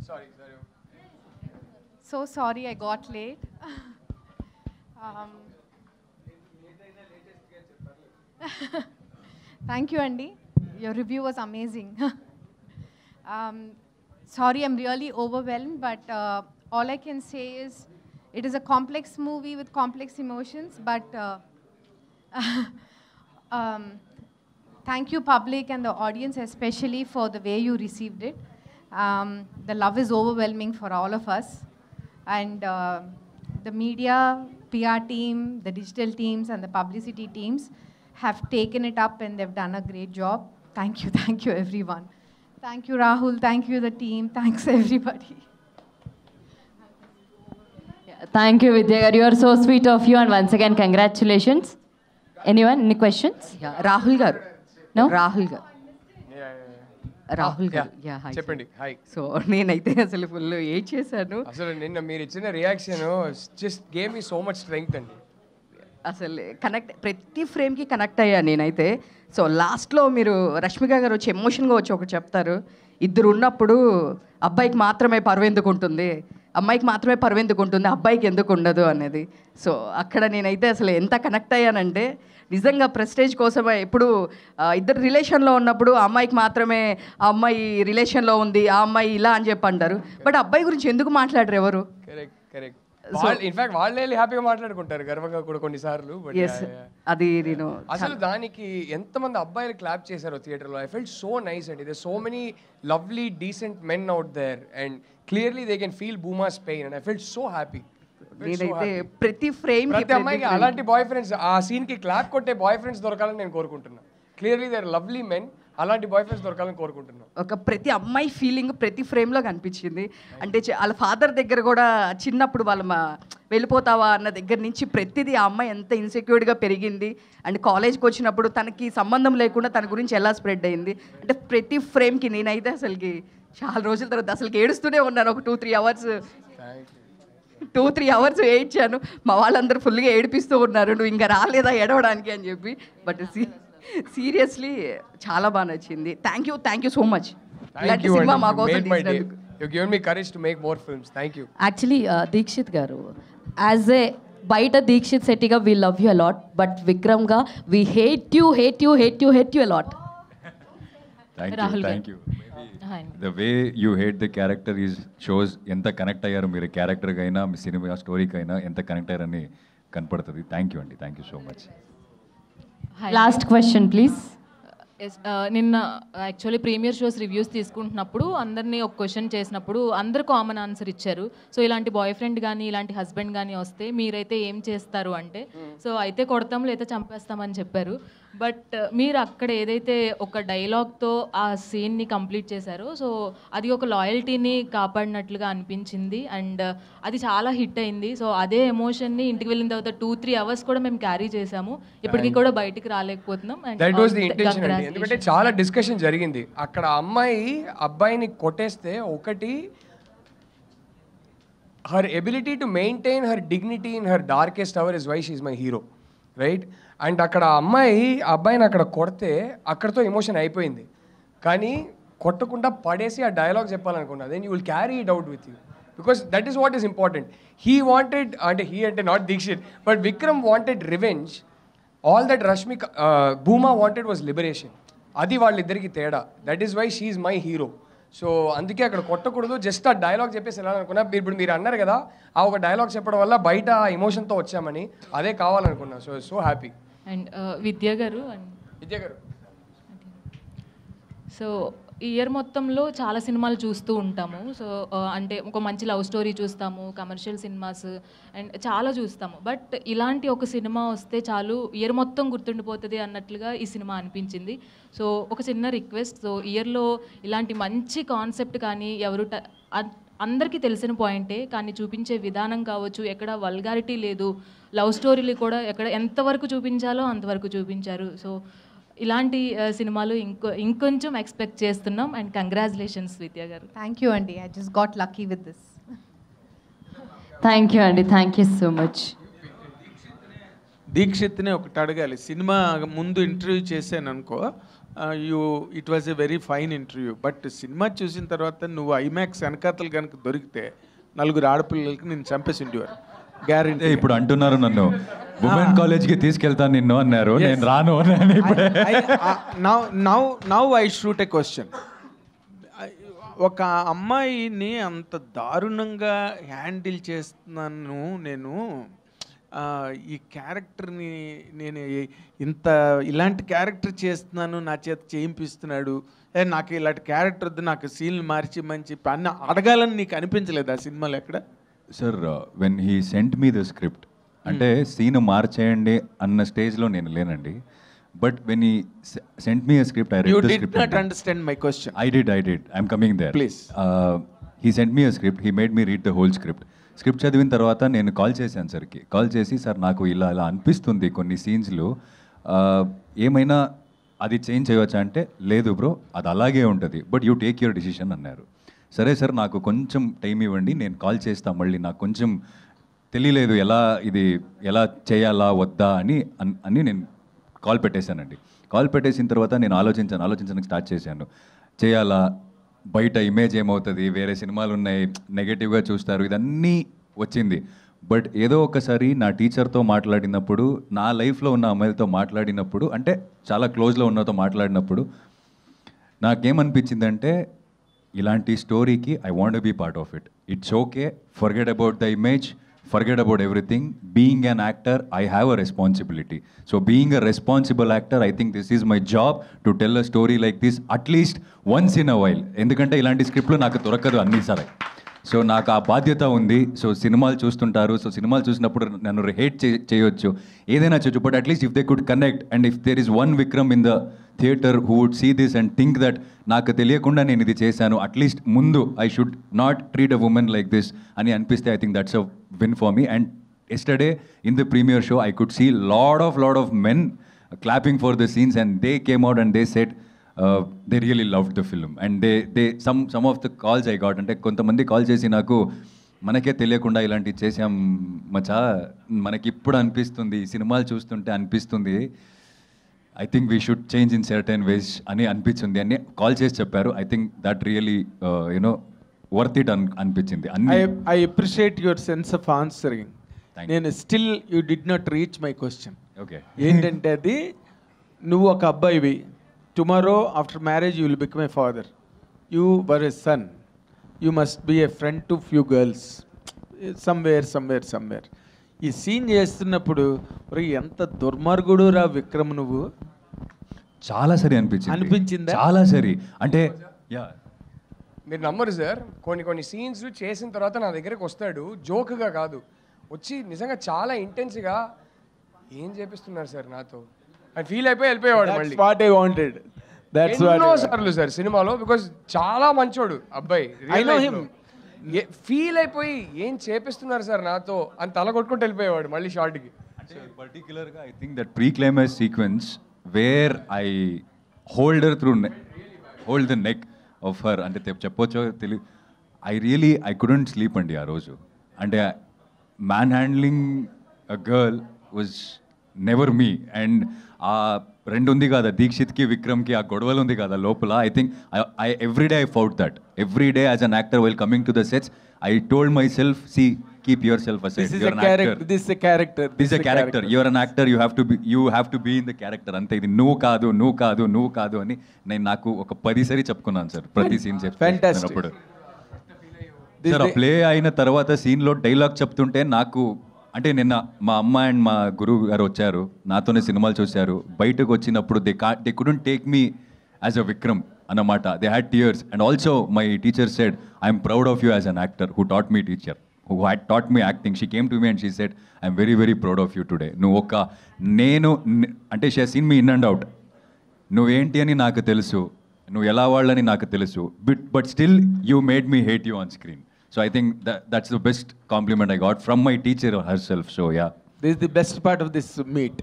Sorry, sorry. So sorry I got late. um, Thank you, Andy. Your review was amazing. um, Sorry, I'm really overwhelmed, but all I can say is it is a complex movie with complex emotions, but um, thank you, public and the audience, especially for the way you received it. The love is overwhelming for all of us. And the media, PR team, the digital teams, and the publicity teams have taken it up and they've done a great job. Thank you, everyone. Thank you, Rahul. Thank you, the team. Thanks, everybody. Thank you, Vidya garu. You are so sweet of you, and once again, congratulations. Anyone? Any questions? Yeah, Rahul garu. No? Rahul garu. Rahul గారు చెప్పండి. Hi. So నేనైతే అసలు full ఏడ్ చేశాను. అసలు నిన్న మీరు ఇచ్చిన reaction just gave me so much strength అండి. అసలు ప్రతి ఫ్రేమ్కి కనెక్ట్ అయ్యా నేనైతే. సో లాస్ట్లో మీరు రష్మిక గారు వచ్చి ఎమోషన్గా వచ్చి ఒకటి చెప్తారు, ఇద్దరు ఉన్నప్పుడు అబ్బాయికి మాత్రమే పరువెందుకు ఉంటుంది, అమ్మాయికి మాత్రమే పరువెందుకు ఉంటుంది, అబ్బాయికి ఎందుకు ఉండదు అనేది. సో అక్కడ నేనైతే అసలు ఎంత కనెక్ట్ అయ్యానంటే నిజంగా ప్రెస్టేజ్ కోసమే ఎప్పుడు ఇద్దరు రిలేషన్లో ఉన్నప్పుడు ఆ అమ్మాయికి మాత్రమే ఆ అమ్మాయి రిలేషన్లో ఉంది, ఆ అమ్మాయి ఇలా అని చెప్పి అంటారు. బట్ అబ్బాయి గురించి ఎందుకు మాట్లాడరు ఎవరు? Correct correct. ఇన్ఫాక్ట్ వాళ్ళే హ్యాపీగా మాట్లాడుకుంటారు గర్వంగా కూడా కొన్నిసార్లు. అది నేను అసలు దానికి ఎంతమంది అబ్బాయిలు క్లాప్ చేశారో థియేటర్లో. ఐ ఫెల్ట్ సో నైస్ అండి. There so many lovely decent men out there and clearly they can feel Bhuma's pain and I felt so happy. నేనైతే ప్రతి ఫ్రేమ్ ప్రతి అమ్మాయికి అలాంటి బాయ్ ఫ్రెండ్స్, ఆ సీన్ కి క్లాప్ కొట్టే బాయ్ ఫ్రెండ్స్ దొరకాలని నేను కోరుకుంటున్నాను. Clearly they are lovely men. అలాంటి బాయ్ ఫ్రెండ్స్ దొరకాలని కోరుకుంటున్నాను. ఒక ప్రతి అమ్మాయి ఫీలింగ్ ప్రతి ఫ్రేమ్లో కనిపించింది. అంటే వాళ్ళ ఫాదర్ దగ్గర కూడా చిన్నప్పుడు వాళ్ళ వెళ్ళిపోతావా అన్న దగ్గర నుంచి ప్రతిదీ ఆ అమ్మాయి ఎంత ఇన్సెక్యూర్డ్గా పెరిగింది అండ్ కాలేజ్కి వచ్చినప్పుడు తనకి సంబంధం లేకుండా తన గురించి ఎలా స్ప్రెడ్ అయింది అంటే ప్రతి ఫ్రేమ్కి నేనైతే అసలుకి చాలా రోజుల తర్వాత అసలుకి ఏడుస్తూనే ఉన్నాను. ఒక 2-3 అవర్స్ 2-3 అవర్స్ ఏడ్చాను. మా వాళ్ళందరూ ఫుల్గా ఏడిపిస్తూ ఉన్నారు, నువ్వు ఇంకా రాలేదా ఏడవడానికి అని చెప్పి. బట్ సీరియస్లీ చాలా బాగా నచ్చింది. Thank you so much. ఇలాంటి సినిమా మా కోసం తీసినందుకు. You given me courage to make more films. Thank you. Actually, Deekshit garu, as a బయట Dixit శెట్టిగా we love you a lot, but Vikram ga we hate you a lot. Thank you. The way you hate the character shows ఎంత connect అయ్యారు మీరు క్యారెక్టర్కి అయినా మీ cinema స్టోరీకి అయినా ఎంత connect అయ్యారని కనపడుతుంది. థ్యాంక్ యూ అండి. Thank you so much. Last question please. నిన్న యాక్చువల్లీ ప్రీమియర్ షోస్ రివ్యూస్ తీసుకుంటున్నప్పుడు అందరినీ ఒక క్వశ్చన్ చేసినప్పుడు అందరు కామన్ ఆన్సర్ ఇచ్చారు. సో ఇలాంటి బాయ్ ఫ్రెండ్ కానీ ఇలాంటి హస్బెండ్ కానీ వస్తే మీరైతే ఏం చేస్తారు అంటే, సో అయితే కొడతాం లేదా చంపేస్తామని చెప్పారు. బట్ మీరు అక్కడ ఏదైతే ఒక డైలాగ్తో ఆ సీన్ని కంప్లీట్ చేశారో సో అది ఒక లాయల్టీని కాపాడినట్లుగా అనిపించింది అండ్ అది చాలా హిట్ అయింది. సో అదే ఎమోషన్ని ఇంటికి వెళ్ళిన తర్వాత 2-3 అవర్స్ కూడా మేము క్యారీ చేసాము. ఇప్పటికీ కూడా బయటికి రాలేకపోతున్నాం. ఎందుకంటే చాలా డిస్కషన్ జరిగింది అక్కడ. అమ్మాయి అబ్బాయిని కొట్టేస్తే ఒకటి her ability to maintain her dignity in her darkest hour is why she is my hero, right? And అక్కడ అబ్బాయిని అక్కడ కొడితే అక్కడతో ఎమోషన్ అయిపోయింది. కానీ కొట్టకుండా పడేసి ఆ డైలాగ్ చెప్పాలనుకున్నా, then you will carry it out with you because that is what is important. He wanted అంటే not Dikshit but Vikram wanted revenge. All that Bhuma wanted was liberation. అది వాళ్ళిద్దరికి తేడా. That is why she is my hero. So అందుకే అక్కడ కొట్టకూడదు, just ఆ dialogue చెప్పేసి వెళ్ళాలనుకున్నా. ఇప్పుడు మీరు అన్నారు కదా ఆ ఒక డైలాగ్ చెప్పడం వల్ల బయట ఎమోషన్తో వచ్చామని, అదే కావాలనుకున్నా. So happy. అండ్ విద్య గారు సో ఈ ఇయర్ మొత్తంలో చాలా సినిమాలు చూస్తూ ఉంటాము. సో అంటే ఒక మంచి లవ్ స్టోరీ చూస్తాము, కమర్షియల్ సినిమాస్ అండ్ చాలా చూస్తాము. బట్ ఇలాంటి ఒక సినిమా వస్తే చాలు ఇయర్ మొత్తం గుర్తుండిపోతుంది అన్నట్లుగా ఈ సినిమా అనిపించింది. సో ఒక చిన్న రిక్వెస్ట్, సో ఇయర్లో ఇలాంటి మంచి కాన్సెప్ట్ కానీ అందరికీ తెలిసిన పాయింటే కానీ చూపించే విధానం కావచ్చు, ఎక్కడ వల్గారిటీ లేదు, లవ్ స్టోరీలు కూడా ఎక్కడ ఎంతవరకు చూపించాలో అంతవరకు చూపించారు. సో ఇలాంటి సినిమాలు ఇంకొంచెం ఎక్స్పెక్ట్ చేస్తున్నాం. అండ్ కంగ్రాచులేషన్స్ విద్య గారు. థ్యాంక్ యూ అండి. I just got lucky with this. Thank you అండి. Thank you so much. దీక్షిత్ని ఒకటి అడగాలి. సినిమా ముందు ఇంటర్వ్యూ చేశాను అనుకో, it was a very fine interview. But cinema చూసిన తర్వాత నువ్వు ఐమాక్స్ వెనకాతలు కనుక దొరికితే 4 ఆడపిల్లలకి నేను చంపేసి ఉండేవారు గ్యారెంటీ. ఇప్పుడు అంటున్నారు నన్ను ఉమెన్ కాలేజ్కి తీసుకెళ్తాను నిన్ను అన్నారు, నేను రాను అని. Now I shoot a question. ఒక అమ్మాయిని అంత దారుణంగా హ్యాండిల్ చేస్తున్నాను నేను, ఈ క్యారెక్టర్ని నేను ఇలాంటి క్యారెక్టర్ చేస్తున్నాను, నా చేత చేయింపిస్తున్నాడు, నాకు ఇలాంటి క్యారెక్టర్ వద్దు, నాకు సీన్లు మార్చిమని చెప్పి అన్న అడగాలని నీకు అనిపించలేదు ఆ సినిమాలో ఎక్కడ? Sir when he sent me the script, అంటే సీన్ మార్చేయండి అన్న స్టేజ్లో నేను లేనండి. But when he sent me a script, I read the script. You did not understand my question. I did. I'm coming there. Please. He sent me a script. He made me read the whole script. Script చదివిన తర్వాత నేను call చేశాను సార్కి. Call చేసి, sir నాకు ఇలా అనిపిస్తుంది కొన్ని సీన్స్లో, ఏమైనా అది చేంజ్ చేయవచ్చా అంటే, లేదు బ్రో అది అలాగే ఉంటుంది, but you take your decision అన్నారు. సరే సార్ నాకు కొంచెం టైం ఇవ్వండి, నేను కాల్ చేస్తాను మళ్ళీ, నాకు కొంచెం తెలియలేదు ఎలా చేయాలా వద్దా అని నేను కాల్ పెట్టేశానండి. కాల్ పెట్టేసిన తర్వాత నేను ఆలోచించడానికి స్టార్ట్ చేశాను. చేయాలా, బయట ఇమేజ్ ఏమవుతుంది, వేరే సినిమాలు ఉన్నాయి, నెగటివ్గా చూస్తారు, ఇదన్నీ వచ్చింది. బట్ ఏదో ఒకసారి నా టీచర్తో మాట్లాడినప్పుడు, నా లైఫ్లో ఉన్న అమ్మాయిలతో మాట్లాడినప్పుడు, అంటే చాలా క్లోజ్లో ఉన్నతో మాట్లాడినప్పుడు నాకేమనిపించిందంటే, ఇలాంటి స్టోరీకి I want be part of it. It's okay, forget about the image, forget about everything. Being an actor, I have a responsibility. So being a responsible actor, I think this is my job to tell a story like this at least once in a while. ఎందుకంటే ఇలాంటి స్క్రిప్ట్లు నాకు దొరకదు అన్నిసారి. So నాకు ఆ బాధ్యత ఉంది. So సినిమాలు చూస్తుంటారు, సో సినిమాలు చూసినప్పుడు నన్ను హేట్ చేయొచ్చు, ఏదైనా చేయొచ్చు, but at least if they could connect and if there is one Vikram in the theatre who would see this and think that నాకు తెలియకుండా నేను ఇది చేశాను, అట్లీస్ట్ ముందు I should not treat a woman like this అని అనిపిస్తే, I think that's a win for me. And yesterday in the premiere show I could see lot of men clapping for the scenes, and they came out and they said they really loved the film. And they some of the calls I got, అంటే కొంతమంది call చేసి నాకు, మనకే తెలియకుండా ఇలాంటివి చేసాం మచా, మనకి ఇప్పుడు అనిపిస్తుంది, సినిమాలు చూస్తుంటే అనిపిస్తుంది, I think we should change in certain ways అని అనిపించింది అని కాల్ చేసి చెప్పారు. I think that really worth it అనిపించింది. I appreciate your sense of answering. నేను still you did not reach my question. Okay, ఏంటంటే అది, నువ్వు ఒక అబ్బాయివి, tomorrow after marriage you will become a father, you were a son, you must be a friend to few girls somewhere. ఈ scene చేస్తున్నప్పుడు ఎంత దుర్మార్గుడు రా విక్రమ్ నువ్వు, చాలా సరి అనిపించిందా? చాలా సరి. అంటే మీరు నమ్మరు సార్, కొన్ని సీన్స్ చేసిన తర్వాత నా దగ్గరకు వస్తాడు, జోక్గా కాదు, వచ్చి నిజంగా చాలా ఇంటెన్స్గా ఏం చేపిస్తున్నారు సార్ నాతో అని ఫీల్ అయిపోయి వెళ్ళిపోయేవాడు. మళ్ళీ what I wanted, that's what ఎన్నో సార్లు సార్ సినిమాలో, బికాజ్ చాలా మంచోడు అబ్బాయి, ఫీల్ అయిపోయి ఏం చేపిస్తున్నారు సార్ నాతో అని తల కొట్టుకుంటూ వెళ్ళిపోయేవాడు మళ్ళీ షార్ట్కి. అంటే పర్టికులర్గా I think that pre climax sequence where I hold the neck of her, అంటే చెప్పొచ్చో తెలియదు, ఐ కుడెంట్ స్లీప్ అండి ఆ రోజు. అంటే man handling a girl was never me. And ఆ రెండు ఉంది కదా, దీక్షిత్కి విక్రమ్కి ఆ గొడవలు ఉంది కదా లోపల, I think every day I fought that. Every day as an actor while coming to the sets I told myself, see keep yourself aside, this is a character, your an actor, you have to be in the character, అంతే. ఇది నువ్వు కాదు అని నేను నాకు ఒక 10 సారి చెప్పుకున్నాను sir ప్రతి సీన్ చెప్పినప్పుడు. సార్ ఆ ప్లే అయిన తర్వాత సీన్లో డైలాగ్ చెప్తుంటే నాకు, అంటే నిన్న మా అమ్మ అండ్ మా గురువు గారు వచ్చారు, నాతోనే సినిమాలు చూశారు, బయటకు వచ్చినప్పుడు they couldn't take me as a Vikram అన్నమాట. They had tears. And also my teacher said, I'm proud of you as an actor who taught me teacher, who had taught me acting. She came to me and she said, I'm very, very proud of you today. నువ్వు ఒక అంటే she has seen me in and out. నువ్వేంటి అని నాకు తెలుసు, నువ్వు ఎలా వాళ్ళని నాకు తెలుసు, but still you made me hate you on screen. So I think that's the best compliment I got from my teacher herself. So yeah. This is the best part of this meet.